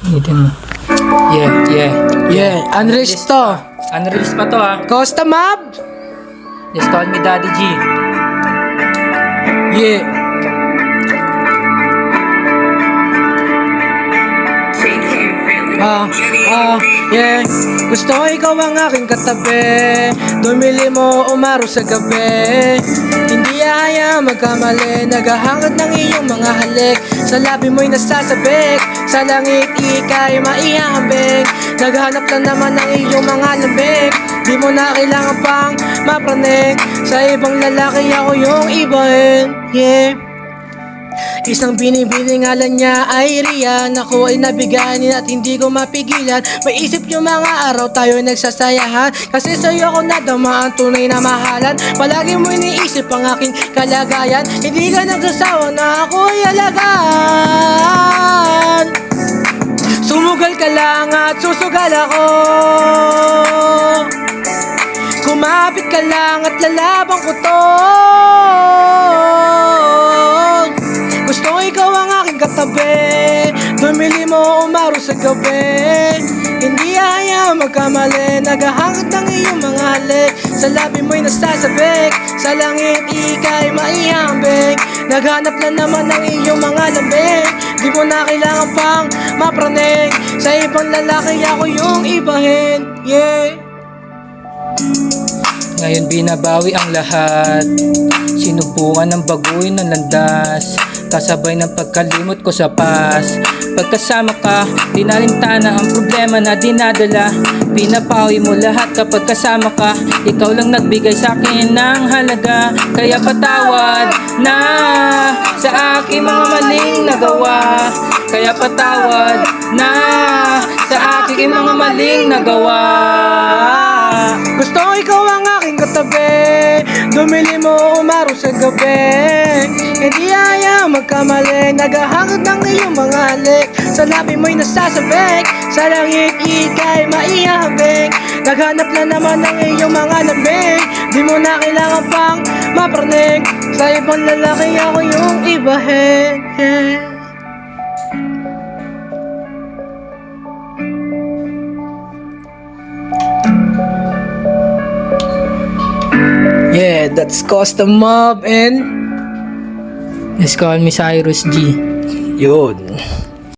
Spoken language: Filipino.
Ito mo. Yeah. Unreleased to. Unreleased pa to ha. Costa Mob. Just call me Daddy G. Yeah. Yeah. Gusto ko ikaw ang aking katabi. Dumili mo umaro sa gabi. Hindi haya magkamali. Naghahangad ng iyong mga halik. Sa labi mo'y nasasabik. Sa langit ika'y maihahambing. Naghanap lang naman ng iyong mga lambing. Di mo na kailangan pang mapraning. Sa ibang lalaki ako yung ibahin. Yeah. Isang binibining ngalan niya ay Rian. Ako ay nabiganin at hindi ko mapigilan. Maisip yung mga araw tayo nagsasayahan. Kasi sa'yo ako nadama ang tunay na mahalan. Palagi mo iniisip ang aking kalagayan. Hindi ka nagsasawa na ako'y alagaan. Sumugal ka lang at susugal ako. Kumapit ka lang at lalabang ko to. Gusto ko ikaw ang aking katabi. Dumili mo umaro sa gabi. Hindi haya magkamali. Naghahangad ng iyong mga halik. Sa labi mo'y nasasabik. Sa langit ika'y maihambing. Naghanap lang naman ng iyong mga lambing. Di mo na kailangan pang mapraning. Sa ibang lalaki ako yung ibahin. Yeah. Ngayon binabawi ang lahat. Sinubukan ng baguhin ng landas. Kasabay ng pagkalimot ko sa past. Pagkasama ka, dinalimtana ang problema na dinadala. Pinapawi mo lahat kapag kasama ka. Ikaw lang nagbigay sa akin ng halaga. Kaya patawad na sa aking mga maling nagawa. Kaya patawad na sa aking mga maling nagawa. Gusto ko ikaw ang aking katabi. Dumili mo umaro sa gabi. Hindi haya magkamali. Naghahangad ng iyong mga halik. Sa labi mo'y nasasabik. Sa langit ika'y maihahambing. Naghanap na naman ng iyong mga lambing. Di mo na kailangan pang mapraning. Sa ibang lalaki ako yung ibahin. Yeah, that's Costa Mob and Just call me Cyrus G. yun.